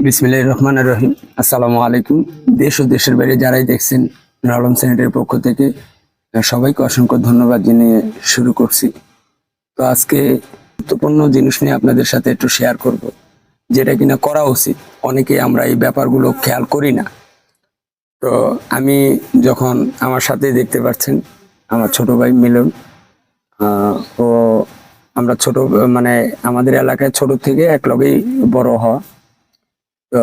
বিসমিল্লাহির রহমানির রহিম। আসসালামু আলাইকুম। দেশ ও দেশের বাইরে যারাই দেখছেন নূর আলম চ্যানেলের পক্ষ থেকে সবাইকে অসংখ্য ধন্যবাদ জানিয়ে শুরু করছি। তো আজকে গুরুত্বপূর্ণ জিনিস নিয়ে আপনাদের সাথে একটু শেয়ার করব, যেটা কিনা করা উচিত। অনেকে আমরা এই ব্যাপারগুলো খেয়াল করি না। তো আমি যখন আমার সাথে দেখতে পাচ্ছেন আমার ছোট ভাই মিলন, ও আমরা ছোট মানে আমাদের এলাকায় ছোট থেকে এক লগেই বড় হওয়া। তো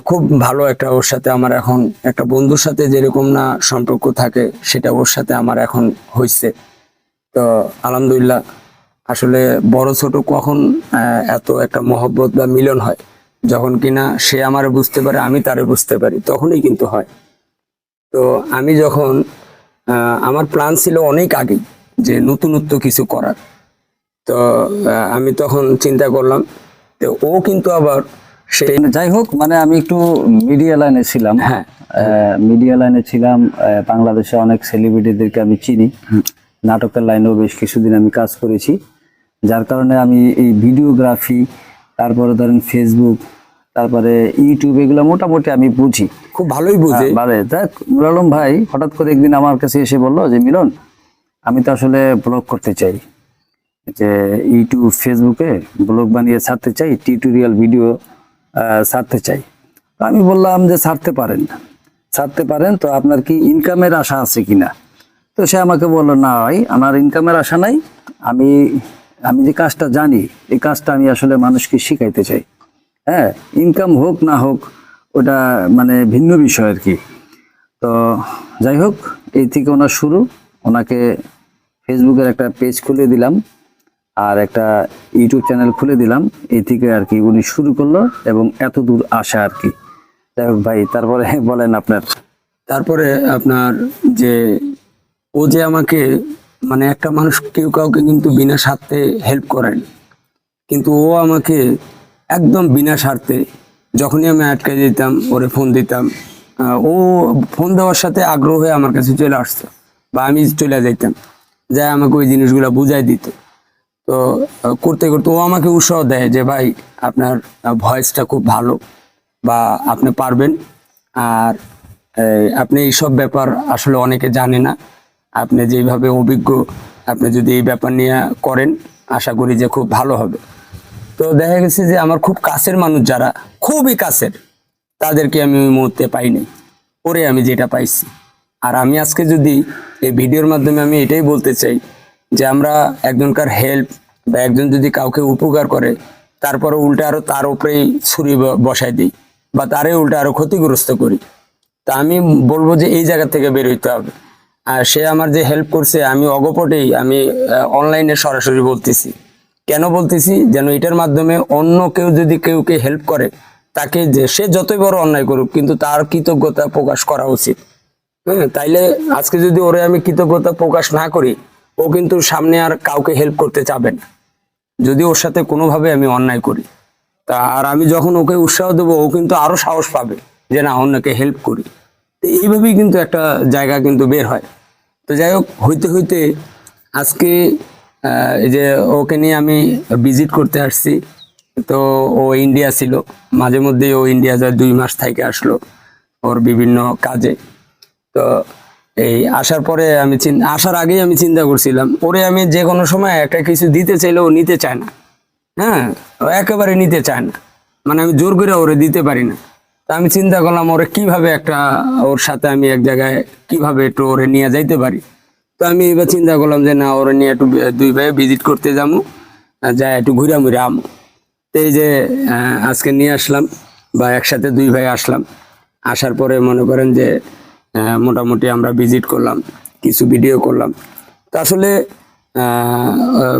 খুব ভালো একটা ওর সাথে আমার এখন একটা বন্ধুর সাথে যেরকম না সম্পর্ক থাকে, সেটা ওর সাথে আমার এখন হয়েছে। তো আলহামদুলিল্লাহ। আসলে বড় ছোট কখন এত একটা মহব্বত বা মিলন হয়, যখন কিনা সে আমারে বুঝতে পারে, আমি তারে বুঝতে পারি, তখনই কিন্তু হয়। তো আমি যখন আমার প্ল্যান ছিল অনেক আগেই যে নতুনত্ব কিছু করার। তো আমি তখন চিন্তা করলাম, তো ও কিন্তু আবার সে যাই হোক, মানে আমি একটু মিডিয়া লাইনে ছিলাম। হ্যাঁ, মিডিয়া লাইনে ছিলাম। বাংলাদেশে অনেক সেলিব্রিটিদেরকে আমি চিনি। নাটকের লাইনেও বেশ কিছুদিন আমি কাজ করেছি, যার কারণে আমি এই ভিডিওগ্রাফি, তারপরে ধরেন ফেসবুক, তারপরে ইউটিউব, এগুলো মোটামুটি আমি বুঝি, খুব ভালোই বুঝে। দেখ নূর আলম ভাই হঠাৎ করে একদিন আমার কাছে এসে বললো যে মিলন, আমি তো আসলে ব্লগ করতে চাই, যে ইউটিউব ফেসবুকে ব্লগ বানিয়ে ছাড়তে চাই, টিউটোরিয়াল ভিডিও ছাড়তে চাই। তো আমি বললাম যে ছাড়তে পারেন, তো আপনার কি ইনকামের আশা আছে কিনা? তো সে আমাকে বললো, না ভাই, আমার ইনকামের আশা নাই, আমি আমি যে কাজটা জানি এই কাজটা আমি আসলে মানুষকে শিখাইতে চাই। হ্যাঁ, ইনকাম হোক না হোক ওটা মানে ভিন্ন বিষয় আর কি। তো যাই হোক, এই থেকে ওনার শুরু। ওনাকে ফেসবুকের একটা পেজ খুলে দিলাম আর একটা ইউটিউব চ্যানেল খুলে দিলাম, এই থেকে আর কি উনি শুরু করলো এবং এত দূর আসা আর কি। যাই হোক ভাই, তারপরে বলেন আপনার। তারপরে আপনার যে ও যে আমাকে মানে একটা মানুষ কেউ কাউকে কিন্তু বিনা স্বার্থে হেল্প করেন, কিন্তু ও আমাকে একদম বিনা স্বার্থে, যখনই আমি আটকে যেতাম ওরে ফোন দিতাম, ও ফোন দেওয়ার সাথে আগ্রহ হয়ে আমার কাছে চলে আসতো, বা আমি চলে যাইতাম, যাই আমাকে ওই জিনিসগুলো বুঝাই দিত। তো করতে করতে ও আমাকে উৎসাহ দেয় যে ভাই, আপনার ভয়েসটা খুব ভালো, বা আপনি পারবেন। আর আপনি এইসব ব্যাপার আসলে অনেকে জানে না, আপনি যেভাবে অভিজ্ঞ, আপনি যদি এই ব্যাপার নিয়ে করেন, আশা করি যে খুব ভালো হবে। তো দেখা গেছে যে আমার খুব কাছের মানুষ যারা, খুবই কাছের, তাদেরকে আমি ওই মুহূর্তে পাইনি, পরে আমি যেটা পাইছি। আর আমি আজকে যদি এই ভিডিওর মাধ্যমে আমি এটাই বলতে চাই যে আমরা একজনকার হেল্প বা একজন যদি কাউকে উপকার করে, তারপরে উল্টে আরো তার উপরেই ছুরি বসাই দিই, বা তারে উল্টে আরো ক্ষতিগ্রস্ত করি। তা আমি বলবো যে এই জায়গা থেকে বের হইতে হবে। আর সে আমার যে হেল্প করছে, আমি অগপটেই আমি অনলাইনে সরাসরি বলতেছি। কেন বলতেছি? যেন এটার মাধ্যমে অন্য কেউ যদি কেউকে হেল্প করে, তাকে যে সে যতই বড় অন্যায় করুক, কিন্তু তার কৃতজ্ঞতা প্রকাশ করা উচিত। হ্যাঁ, তাইলে আজকে যদি ওরে আমি কৃতজ্ঞতা প্রকাশ না করি, ও কিন্তু সামনে আর কাউকে হেল্প করতে চাবে না, যদি ওর সাথে কোনোভাবে আমি অন্যায় করি। তা আর আমি যখন ওকে উৎসাহ দেবো, ও কিন্তু আরো সাহস পাবে যে না, অন্যকে হেল্প করি। তো এইভাবেই কিন্তু একটা জায়গা কিন্তু বের হয়। তো যাই হোক, হইতে হইতে আজকে এই যে ওকে নিয়ে আমি ভিজিট করতে আসছি। তো ও ইন্ডিয়া ছিল, মাঝে মধ্যেই ও ইন্ডিয়া যায়, 2 মাস থেকে আসলো ওর বিভিন্ন কাজে। তো এই আসার পরে আমি আসার আগেই আমি চিন্তা করছিলাম, ওরে আমি যে কোনো সময় একটা কিছু দিতে চাইলে ও নিতে চায় না। হ্যাঁ, ও একেবারে নিতে চায় না, মানে আমি জোর করে ওরে দিতে পারি না। তা আমি চিন্তা করলাম ওরে কিভাবে একটা, ওর সাথে আমি এক জায়গায় কিভাবে একটু ওরে নিয়ে যাইতে পারি। তো আমি এবার চিন্তা করলাম যে না, ওরে নিয়ে একটু দুই ভাই ভিজিট করতে যাবো, যাই একটু ঘুরা মুড়ে আমো। তো এই যে আজকে নিয়ে আসলাম, বা একসাথে দুই ভাই আসলাম। আসার পরে মনে করেন যে মোটামুটি আমরা ভিজিট করলাম, কিছু ভিডিও করলাম। তো আসলে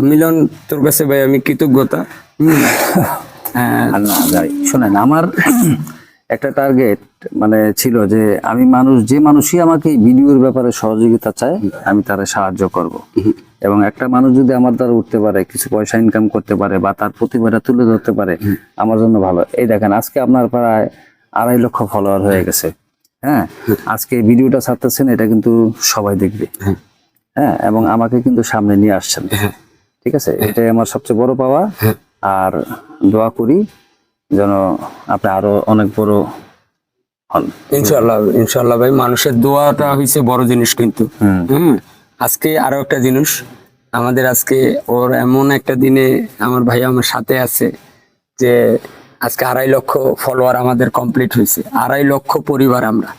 মিলন, তোর কাছে ভাই আমি কৃতজ্ঞতা। আর না ভাই, শোনেন, আমার একটা টার্গেট মানে ছিল যে আমি যে মানুষই আমাকে এই ভিডিওর ব্যাপারে সহযোগিতা চায়, আমি তারে সাহায্য করব। এবং একটা মানুষ যদি আমার দ্বারা উঠতে পারে, কিছু পয়সা ইনকাম করতে পারে, বা তার প্রতিভাটা তুলে ধরতে পারে, আমার জন্য ভালো। এই দেখেন, আজকে আপনার প্রায় 2.5 লক্ষ ফলোয়ার হয়ে গেছে। হ্যাঁ, আজকে এই ভিডিওটা ছাড়তেছেন, এটা কিন্তু সবাই দেখবে। হ্যাঁ, এবং আমাকে কিন্তু সামনে নিয়ে আসছেন। ঠিক আছে, এটাই আমার সবচেয়ে বড় পাওয়া। আর দোয়া করি যেন আপনি আরো অনেক বড় হন। ইনশাল্লাহ ইনশাল্লাহ ভাই, মানুষের দোয়াটা হয়েছে বড় জিনিস কিন্তু। আজকে আরো একটা জিনিস, আমাদের আজকে ওর এমন একটা দিনে আমার ভাই আমার সাথে আছে যে আজকে 2.5 লক্ষ ফলোয়ার আমাদের কমপ্লিট হয়েছে, 2.5 লক্ষ পরিবার আমরা।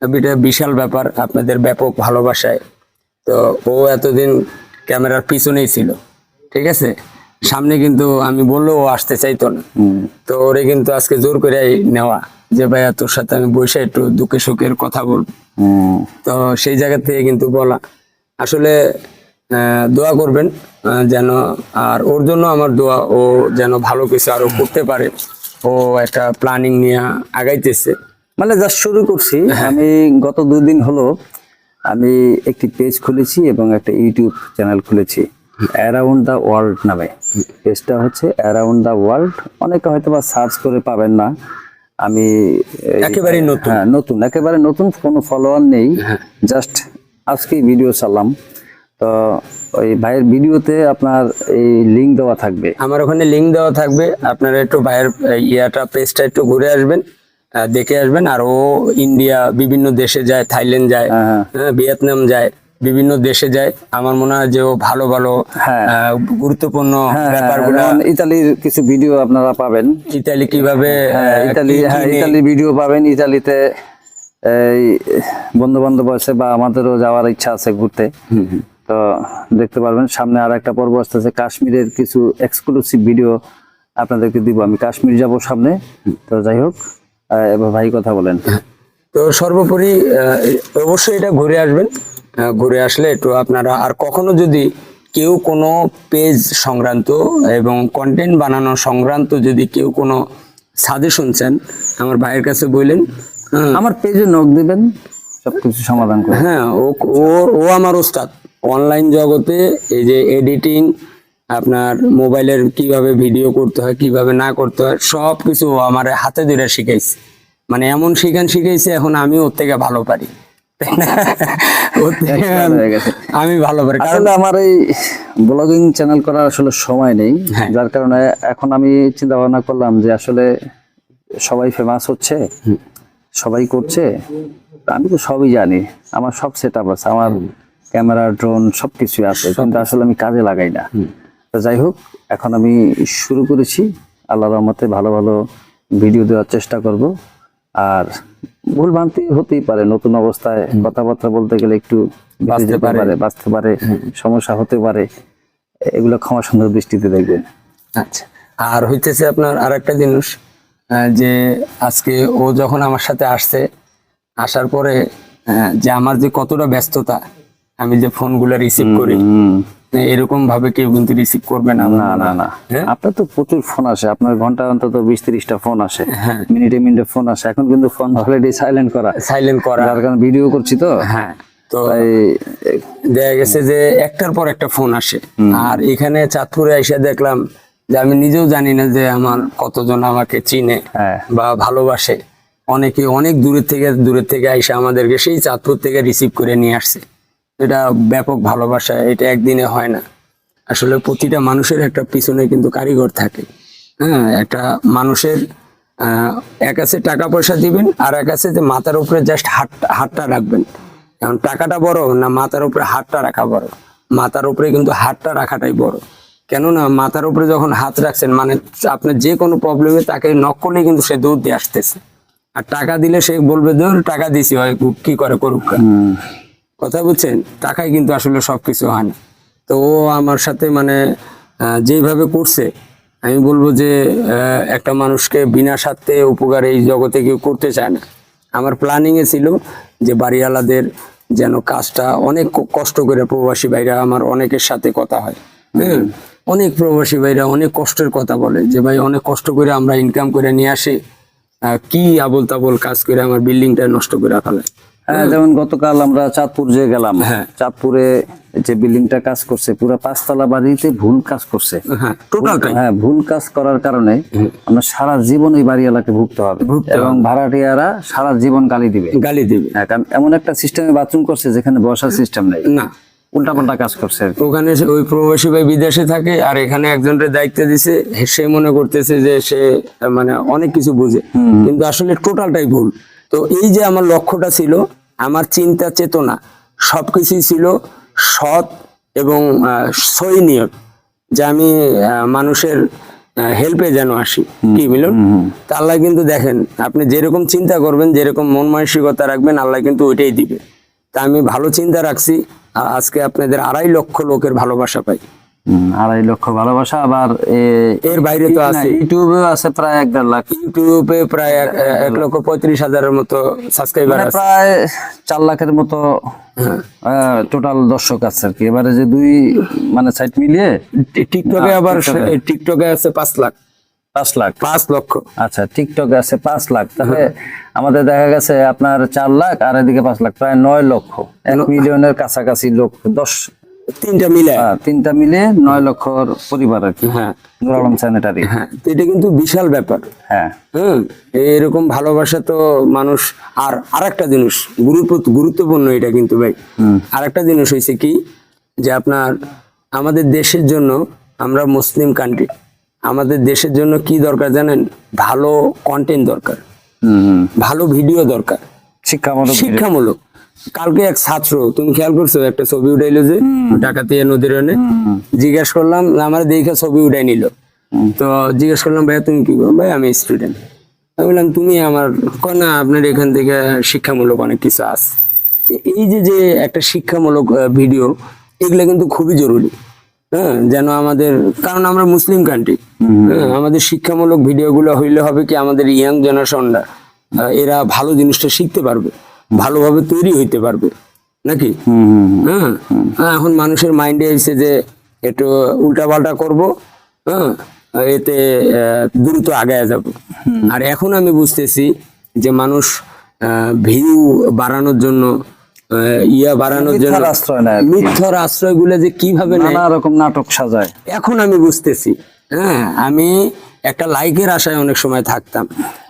এটা বিশাল ব্যাপার আপনাদের ব্যাপক ভালোবাসায়। তো ও এতদিন ক্যামেরার পিছনেই ছিল, ঠিক আছে, সামনে কিন্তু আমি বললেও ও আসতে চাইতো না। তো ওরে কিন্তু আজকে জোর করে নেওয়া যে ভাইয়া তোর সাথে আমি বসে একটু দুঃখে সুখের কথা বলবো। তো সেই জায়গা থেকে কিন্তু বলা আসলে দোয়া করবেন যেন, আর ওর জন্য আমার দোয়া, ও যেন ভালো কিছু আরো করতে পারে। ও একটা প্ল্যানিং নিয়ে আগাইতেছে। মানে জাস্ট শুরু করছি। আমি গত 2 দিন হলো আমি একটি পেজ খুলেছি এবং একটা ইউটিউব চ্যানেল খুলেছি, অ্যারাউন্ড দ্য ওয়ার্ল্ড নামে। পেজটা হচ্ছে অ্যারাউন্ড দ্য ওয়ার্ল্ড, অনেকে হয়তো বা সার্চ করে পাবেন না। আমি একেবারে নতুন। হ্যাঁ নতুন, একেবারে নতুন, কোনো ফলোয়ার নেই, জাস্ট আজকেই ভিডিও চালাম। তো ওই ভাইয়ের ভিডিওতে আপনার এই লিঙ্ক দেওয়া থাকবে, আমার ওখানে লিঙ্ক দেওয়া থাকবে, আপনারা একটু ভাইয়ের ইয়াটা পেজটা একটু ঘুরে আসবেন, দেখে আসবেন। আর ও ইন্ডিয়া বিভিন্ন দেশে যায়, থাইল্যান্ড যায়, ভিয়েতনাম যায়, বিভিন্ন দেশে যায়। আমার মনে হয় যে ও ভালো ভালো গুরুত্বপূর্ণ ব্যাপারগুলো, যেমন ইতালির কিছু ভিডিও আপনারা পাবেন। ইতালি কিভাবে ইতালির ভিডিও পাবেন। ইতালিতে এই বন্ধু বান্ধব আছে বা আমাদেরও যাওয়ার ইচ্ছা আছে ঘুরতে, তো দেখতে পারবেন। সামনে আর একটা পর্ব আসতেছে, কাশ্মীরের কিছু এক্সক্লুসিভ ভিডিও আপনাদেরকে দিব। আমি কাশ্মীর যাব সামনে। তো যাই হোক, এবার ভাই কথা বলেন। তো সর্বোপরি অবশ্যই এটা ঘুরে আসবেন। ঘুরে আসলে একটু আপনারা, আর কখনো যদি কেউ কোনো পেজ সংক্রান্ত এবং কন্টেন্ট বানানো সংক্রান্ত যদি কেউ কোনো সাজেশন চান, আমার ভাইয়ের কাছে বললেন। আমার পেজে নক দিবেন, সবকিছু সমাধান করে। হ্যাঁ, ও আমার ওস্তাদ অনলাইন জগতে। এই যে এডিটিং, আপনার মোবাইলের কিভাবে ভিডিও করতে হয়, কিভাবে না করতে হয়, সব কিছু আমার হাতে ধরে শিখাইছে। মানে এমন শিখাইছে, এখন আমি ওর থেকে ভালো পারি। আমি ভালো পারি, কারণ আসলে আমার এই ব্লগিং চ্যানেল করার আসলে সময় নেই, যার কারণে এখন আমি চিন্তা ভাবনা করলাম যে আসলে সবাই ফেমাস হচ্ছে, সবাই করছে, আমি তো সবই জানি, আমার সব সেট আপ আছে, আমার ক্যামেরা, ড্রোন সবকিছু আছে, কিন্তু আসলে আমি কাজে লাগাই না। তো যাই হোক, এখন আমি শুরু করেছি, আল্লাহর রহমতে ভালো ভালো ভিডিও দেওয়ার চেষ্টা করব। আর ভুল ভ্রান্তি হতেই পারে, নতুন অবস্থায় কথাবার্তা বলতে গেলে একটু বাঁচতে পারে, সমস্যা হতে পারে, এগুলো ক্ষমা সুন্দর দৃষ্টিতে দেখবেন। আচ্ছা, আর হইতেছে আপনার আর একটা জিনিস, যে আজকে ও যখন আমার সাথে আসছে, আসার পরে যে আমার যে কতটা ব্যস্ততা, আমি যে ফোনগুলো রিসিভ করি, এরকম ভাবে কেউ কিন্তু রিসিভ করবে না। না না না, আপনার তো প্রচুর ফোন আসে, আপনার ঘন্টা অন্তত 20-30টা ফোন আসে, মিনিটে মিনিটে ফোন আসে। এখন কিন্তু ফোন অলরেডি সাইলেন্ট করা, যার কারণে ভিডিও করছি তো। হ্যাঁ, তো দেখা গেছে যে একটার পর একটা ফোন আসে। আর এখানে চাঁদপুরে এসে দেখলাম যে আমি নিজেও জানি না যে আমার কতজন আমাকে চিনে বা ভালোবাসে। অনেকে অনেক দূরের থেকে আইসা আমাদেরকে সেই চাঁদপুর থেকে রিসিভ করে নিয়ে আসছে। এটা ব্যাপক ভালোবাসা, এটা একদিনে হয় না। আসলে প্রতিটা মানুষের একটা পিছনে কিন্তু কারিগর থাকে। হ্যাঁ, একটা মানুষের এক আছে টাকা পয়সা দিবেন, আর এক আছে যে মাথার উপরে জাস্ট হাতটা রাখবেন। এখন টাকাটা বড় না, মাথার উপরে হাতটা রাখা বড়? মাথার উপরে কিন্তু হাতটা রাখাটাই বড়। কেননা মাথার উপরে যখন হাত রাখছেন, মানে আপনার যে কোনো প্রবলেমে তাকে নক করলে কিন্তু সে দৌড় দিয়ে আসতেছে। আর টাকা দিলে সে বলবে যে টাকা দিছি, হয় কি করে করুক। কথা বুঝছেন? টাকায় কিন্তু আসলে সবকিছু হয় না। তো ও আমার সাথে মানে যেভাবে করছে, আমি বলবো যে একটা মানুষকে বিনা স্বার্থে উপকার এই জগতে কেউ করতে চায় না। আমার প্ল্যানিংয়ে ছিল যে বাড়িওয়ালাদের যেন কাজটা, অনেক কষ্ট করে প্রবাসী ভাইরা, আমার অনেকের সাথে কথা হয়, হ্যাঁ, অনেক প্রবাসী ভাইরা অনেক কষ্টের কথা বলে যে ভাই অনেক কষ্ট করে আমরা ইনকাম করে নিয়ে আসি, কি আবল তাবল কাজ করে আমার বিল্ডিংটা নষ্ট করে ফেলে। হ্যাঁ, যেমন গতকাল আমরা চাঁদপুর যে গেলাম, চাঁদপুরে যে বিল্ডিংটা কাজ করছে, পুরো 5তলা বাড়িতে ভুল কাজ করছে। হ্যাঁ, ভুল কাজ করার কারণে আমরা সারা জীবন ওই বাড়িওয়ালাকে ভুগতে হবে, এবং ভাড়াটিয়ারা সারা জীবন গালি দিবে। হ্যাঁ, কারণ এমন একটা সিস্টেমে বাথরুম করছে যেখানে বসার সিস্টেম নেই। না, উল্টাপাল্টা কাজ করছে আর কি। ওখানে ওই প্রবাসী ভাই বিদেশে থাকে, আর এখানে একজনের দায়িত্ব দিছে, সে মনে করতেছে যে সে মানে অনেক কিছু বুঝে, কিন্তু আসলে টোটালটাই ভুল। তো এই যে আমার লক্ষ্যটা ছিল, আমার চিন্তা চেতনা সবকিছুই ছিল সৎ এবং সহি নিয়ত, যে আমি মানুষের হেল্পে যেন আসি। কি মিলন? তা আল্লাহ কিন্তু দেখেন, আপনি যেরকম চিন্তা করবেন, যেরকম মন মানসিকতা রাখবেন, আল্লাহ কিন্তু ওইটাই দিবে। তা আমি ভালো চিন্তা রাখছি, আজকে আপনাদের 2.5 লক্ষ লোকের ভালোবাসা পাই। 2.5 লক্ষ ভালোবাসা। আবার এর বাইরে তো আছে, ইউটিউবেও আছে প্রায় 1.5 লাখ, ইউটিউবে প্রায় 1,35,000-এর মতো সাবস্ক্রাইবার মানে আছে। প্রায় 4 লাখের মতো টোটাল দর্শক আছে আর কি। এবারে যে দুই মানে সাইট মিলিয়ে টিকটকে আবার টিকটকে আছে 5 লাখ, 5 লাখ। 5 লক্ষ। আচ্ছা, টিকটকে আছে 5 লাখ, তাহলে আমাদের দেখা গেছে আপনার 4 লাখ আর এদিকে 5 লাখ, প্রায় 9 লক্ষ, 1 মিলিয়নের কাছাকাছি লোক, 3টা মিলে। তিনটা মিলে 9 লক্ষর পরিবার আর কি। হ্যাঁ নূর আলম স্যানিটারি। হ্যাঁ, তো এটা কিন্তু বিশাল ব্যাপার। হ্যাঁ, এরকম ভালোবাসা তো মানুষ। আর আরেকটা জিনিস গুরুত্বপূর্ণ, এটা কিন্তু ভাই আরেকটা জিনিস হয়েছে কি, যে আপনার আমাদের দেশের জন্য, আমরা মুসলিম কান্ট্রি, আমাদের দেশের জন্য কি দরকার জানেন? ভালো কন্টেন্ট দরকার, ভালো ভিডিও দরকার, শিক্ষামূলক। কালকে এক ছাত্র, তুমি খেয়াল করছো, একটা ছবি উঠাইলো যে ডাকাতিয়া নদীর ওখানে, জিজ্ঞেস করলাম, আমার দেখে ছবি উঠাই নিল। তো জিজ্ঞেস করলাম, ভাইয়া তুমি কি করো? ভাই আমি স্টুডেন্ট। আমি বললাম তুমি আমার, না আপনার এখান থেকে শিক্ষামূলক অনেক কিছু আছে। তো এই যে যে একটা শিক্ষামূলক ভিডিও, এগুলো কিন্তু খুবই জরুরি। হ্যাঁ, যেন আমাদের, কারণ আমরা মুসলিম কান্ট্রি, আমাদের শিক্ষামূলক ভিডিওগুলো হইলে হবে কি, আমাদের ইয়াং জেনারেশনরা এরা ভালো জিনিসটা শিখতে পারবে, ভালোভাবে তৈরি হইতে পারবে নাকি? হ্যাঁ, এখন মানুষের মাইন্ডে এসে যে একটু উল্টাপাল্টা করব, হ্যাঁ, এতে দ্রুত আগায় যাব। আর এখন আমি বুঝতেছি যে মানুষ ভিউ বাড়ানোর জন্য, বাড়ানোর জন্য আশ্রয় নেয়, মিথ্যার আশ্রয়গুলো যে কিভাবে নেয়, নানা রকম নাটক সাজায়। এখন আমি বুঝতেছি। হ্যাঁ, আমি একটা লাইকের আশায় অনেক সময় থাকতাম,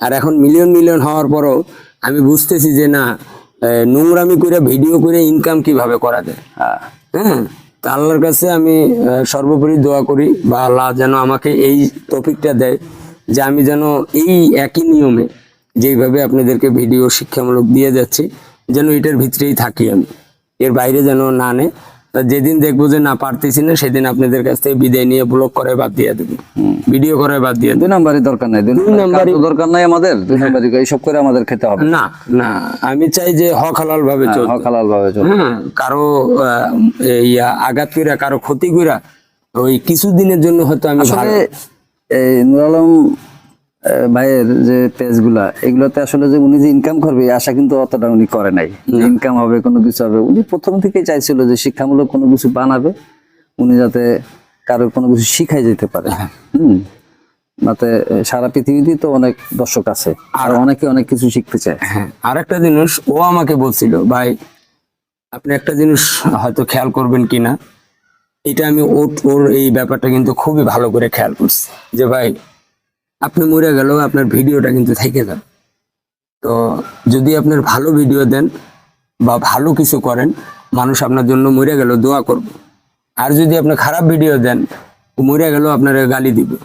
আর এখন মিলিয়ন মিলিয়ন হওয়ার পরও আমি বুঝতেছি যে না, নোংরামি করে ভিডিও করে ইনকাম কিভাবে করা যায়। হ্যাঁ, তা আল্লাহর কাছে আমি সর্বোপরি দোয়া করি, বা আল্লাহ যেন আমাকে এই টপিকটা দেয়, যে আমি যেন এই একই নিয়মে যেইভাবে আপনাদেরকে ভিডিও শিক্ষামূলক দিয়ে যাচ্ছি, যেন এটার ভিতরেই থাকি আমি, এর বাইরে যেন না নেই। যেদিন দেখবো যে না পারতেছি না, সেদিন আপনাদের কাছ থেকে বিদায় নিয়ে ব্লগ করে বাদ দিয়ে দেবো, ভিডিও করে বাদ দিয়ে দেবো। 2 নাম্বারই দরকার নাই, 2 নাম্বারই দরকার নাই আমাদের। 2 নাম্বারই এইসব করে আমাদের খেতে হবে না। না, আমি চাই যে হক হালাল ভাবে চলতে। হক হালাল ভাবে চলতে। হ্যাঁ, কারো আঘাত কইরা, কারো ক্ষতি কইরা, ওই কিছুদিনের জন্য হয়তো আমি আসলে এই নূর আলম ভাইয়ের যে পেজগুলা, এগুলোতে আসলে যে উনি যে ইনকাম করবে এই আশা কিন্তু অতটা উনি করে নাই। ইনকাম হবে, কোনো কিছু হবে, উনি প্রথম থেকেই চাইছিল যে শিক্ষামূলক কোনো কিছু বানাবে, উনি যাতে কারো কোনো কিছু শিখাই যেতে পারে। যাতে সারা পৃথিবীতেই তো অনেক দর্শক আছে, আর অনেকে অনেক কিছু শিখতে চায়। হ্যাঁ, আর একটা জিনিস ও আমাকে বলছিল, ভাই আপনি একটা জিনিস হয়তো খেয়াল করবেন কিনা, এটা আমি ওর এই ব্যাপারটা কিন্তু খুবই ভালো করে খেয়াল করছি, যে ভাই আপনি মরে গেল, আপনার ভিডিওটা কিন্তু থেকে যাবে। তো যদি আপনার ভালো ভিডিও দেন বা ভালো কিছু করেন, মানুষ আপনার জন্য মরে গেল দোয়া করবে। আর যদি আপনি খারাপ ভিডিও দেন, মরে গেল আপনার গালি দিবে।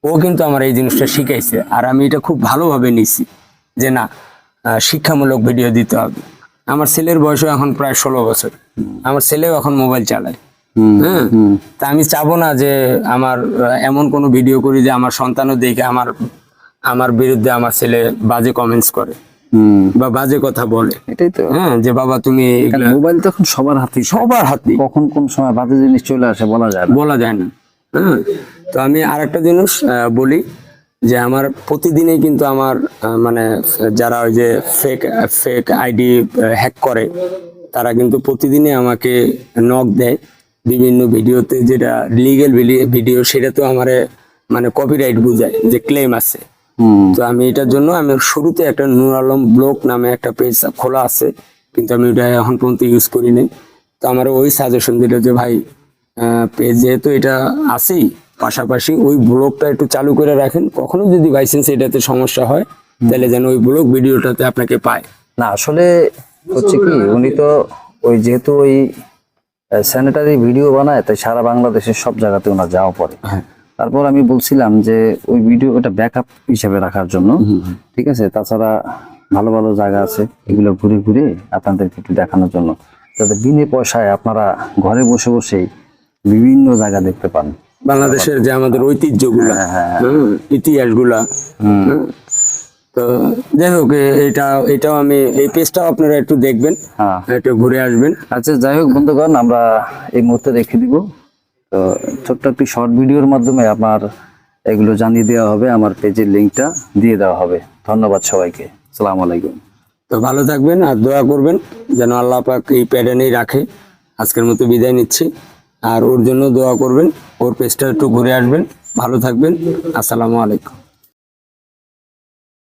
ও কিন্তু আমার এই জিনিসটা শিখাইছে, আর আমি এটা খুব ভালোভাবে নিছি, যে না, শিক্ষামূলক ভিডিও দিতে হবে। আমার ছেলের বয়সও এখন প্রায় 16 বছর, আমার ছেলেও এখন মোবাইল চালায়। হ্যাঁ, তা আমি চাবো না যে আমার এমন কোনো ভিডিও করি যে আমার সন্তানও দেখে আমার বিরুদ্ধে আমার ছেলে বাজে কমেন্টস করে বা বাজে কথা বলে। এটাই তো। হ্যাঁ, যে বাবা তুমি মোবাইল তখন সবার হাতে, কখন কোন সময় বাজে জিনিস চলে আসে বলা যায় না। হ্যাঁ, তো আমি আরেকটা জিনিস বলি, যে আমার প্রতিদিনই কিন্তু আমার মানে যারা ওই যে ফেক আইডি হ্যাক করে, তারা কিন্তু প্রতিদিনই আমাকে নক দেয় বিভিন্ন ভিডিওতে, যেটা লিগেল ভিডিও, সেটা তো আমার মানে কপিরাইট বুঝায় যে ক্লেম আছে। তো আমি এটার জন্য আমি শুরুতে একটা নূর আলম ব্লগ নামে একটা পেজ খোলা আছে, কিন্তু আমি ওটা এখন পর্যন্ত ইউজ করি নাই। তো আমার ওই সাজেশন দিল যে ভাই পেজ যেহেতু এটা আছেই, পাশাপাশি ওই ব্লগটা একটু চালু করে রাখেন, কখনো যদি বাই চান্স এটাতে সমস্যা হয়, তাহলে যেন ওই ব্লগ ভিডিওটাতে আপনাকে পায়। না, আসলে হচ্ছে কি, উনি তো ওই যেহেতু ওই স্যানিটারি ভিডিও বানায়, তাই সারা বাংলাদেশের সব জায়গাতে ওনার যাওয়া পড়ে। হ্যাঁ। তারপর আমি বলছিলাম যে ওই ভিডিও ওটা ব্যাকআপ হিসেবে রাখার জন্য, ঠিক আছে। তাছাড়া ভালো ভালো জায়গা আছে, এগুলো ঘুরে ঘুরে আপনাদেরকে একটু দেখানোর জন্য, যাতে বিনে পয়সায় আপনারা ঘরে বসে বসেই বিভিন্ন জায়গা দেখতে পান। বাংলাদেশের যে আমাদের ঐতিহ্যগুলা, ইতিহাসগুলা। তো যাই হোক, এটাও আমি এই পেজটাও আপনারা একটু দেখবেন, হ্যাঁ। একটু ঘুরে আসবেন। আচ্ছা, যাই হোক বন্ধুগণ, আমরা এই মুহূর্তে রেখে দিব। তো ছোট্ট একটি শর্ট ভিডিওর মাধ্যমে আপনার এগুলো জানিয়ে দেওয়া হবে, আমার পেজের লিঙ্কটা দিয়ে দেওয়া হবে। ধন্যবাদ সবাইকে, আসসালামু আলাইকুম। তো ভালো থাকবেন আর দোয়া করবেন যেন আল্লাহ পাক এই প্যাটার্নেই রাখে। আজকের মতো বিদায় নিচ্ছি, আর ওর জন্য দোয়া করবেন, ওর পেজটা একটু ঘুরে আসবেন। ভালো থাকবেন, আসসালামু আলাইকুম।